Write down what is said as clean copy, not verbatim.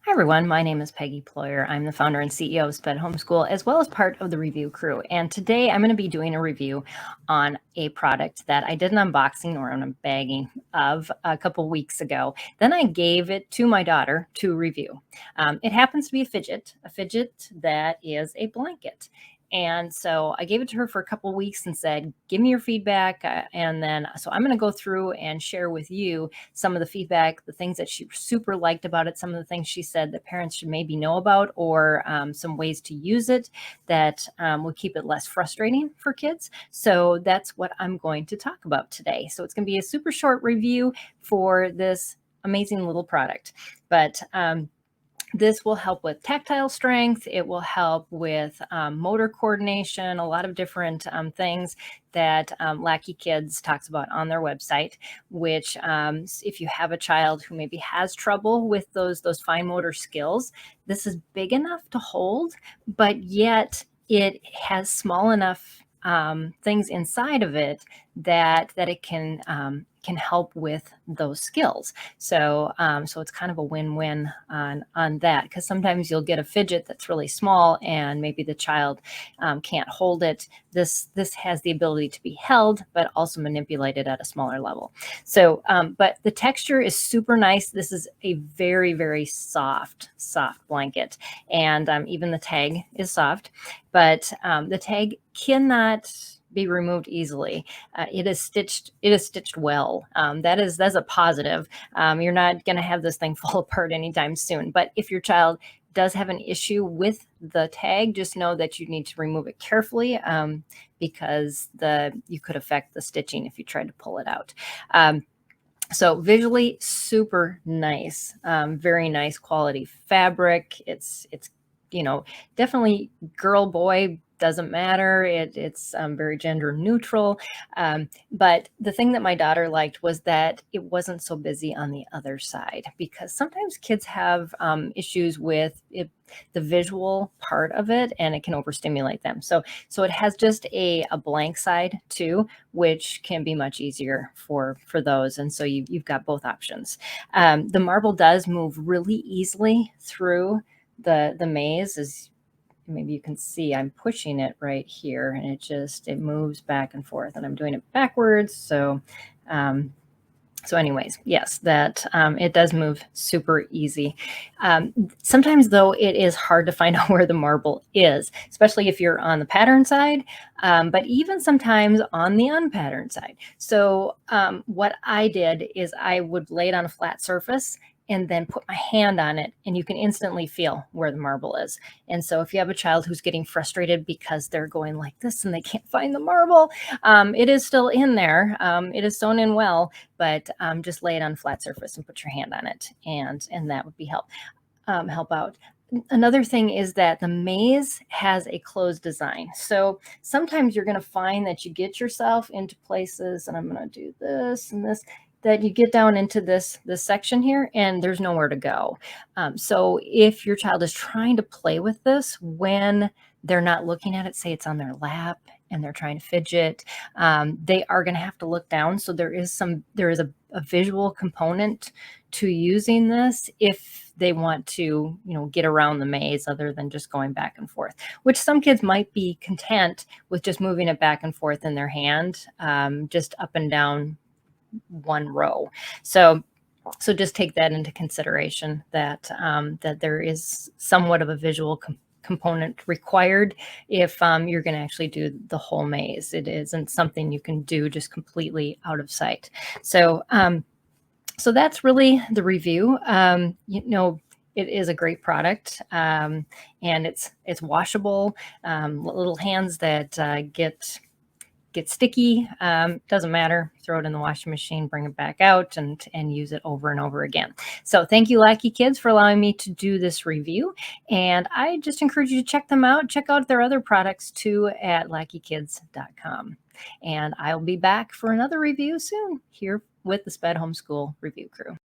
Hi everyone, my name is Peggy Ployhar. I'm the founder and CEO of SPED Homeschool, as well as part of the review crew. And today I'm going to be doing a review on a product that I did an unboxing or an unbagging of a couple weeks ago. Then I gave it to my daughter to review. It happens to be a fidget that is a blanket. And so I gave it to her for a couple weeks and said, give me your feedback. So I'm going to go through and share with you some of the feedback, the things that she super liked about it, some of the things she said that parents should maybe know about, or some ways to use it that will keep it less frustrating for kids. So that's what I'm going to talk about today. So it's going to be a super short review for this amazing little product. But this will help with tactile strength. It will help with motor coordination, a lot of different things that Lackey Kids talks about on their website, which if you have a child who maybe has trouble with those fine motor skills, this is big enough to hold, but yet it has small enough things inside of it that it can help with those skills. So it's kind of a win-win on that, because sometimes you'll get a fidget that's really small and maybe the child can't hold it. This has the ability to be held, but also manipulated at a smaller level. So, but the texture is super nice. This is a very, very soft blanket, and even the tag is soft, but the tag cannot be removed easily. It is stitched well. That's a positive. You're not going to have this thing fall apart anytime soon. But if your child does have an issue with the tag, just know that you need to remove it carefully, because you could affect the stitching if you tried to pull it out. So visually super nice, very nice quality fabric. It's definitely girl, boy, doesn't matter. It's very gender neutral. But the thing that my daughter liked was that it wasn't so busy on the other side, because sometimes kids have issues with the visual part of it, and it can overstimulate them. So it has just a blank side too, which can be much easier for those. And so you've got both options. The marble does move really easily through the maze. As maybe you can see, I'm pushing it right here, and it moves back and forth, and I'm doing it backwards. So anyways, yes, that it does move super easy. Sometimes though, it is hard to find out where the marble is, especially if you're on the pattern side, but even sometimes on the unpatterned side. So what I did is I would lay it on a flat surface and then put my hand on it, and you can instantly feel where the marble is. And so if you have a child who's getting frustrated because they're going like this and they can't find the marble, it is still in there. It is sewn in well, but just lay it on a flat surface and put your hand on it, and that would be help out. Another thing is that the maze has a closed design. So sometimes you're going to find that you get yourself into places, and I'm going to do this and this, that you get down into this section here and there's nowhere to go. So if your child is trying to play with this when they're not looking at it, say it's on their lap and they're trying to fidget, they are going to have to look down. So there is a visual component to using this if they want to, get around the maze other than just going back and forth, which some kids might be content with just moving it back and forth in their hand, just up and down one row. So just take that into consideration, that there is somewhat of a visual component required if you're going to actually do the whole maze. It isn't something you can do just completely out of sight. So that's really the review. It is a great product, and it's washable. Little hands that get sticky, doesn't matter. Throw it in the washing machine, bring it back out, and use it over and over again. So thank you, Lackey Kids, for allowing me to do this review. And I just encourage you to check them out. Check out their other products too at lackeykids.com. And I'll be back for another review soon here with the SPED Homeschool Review Crew.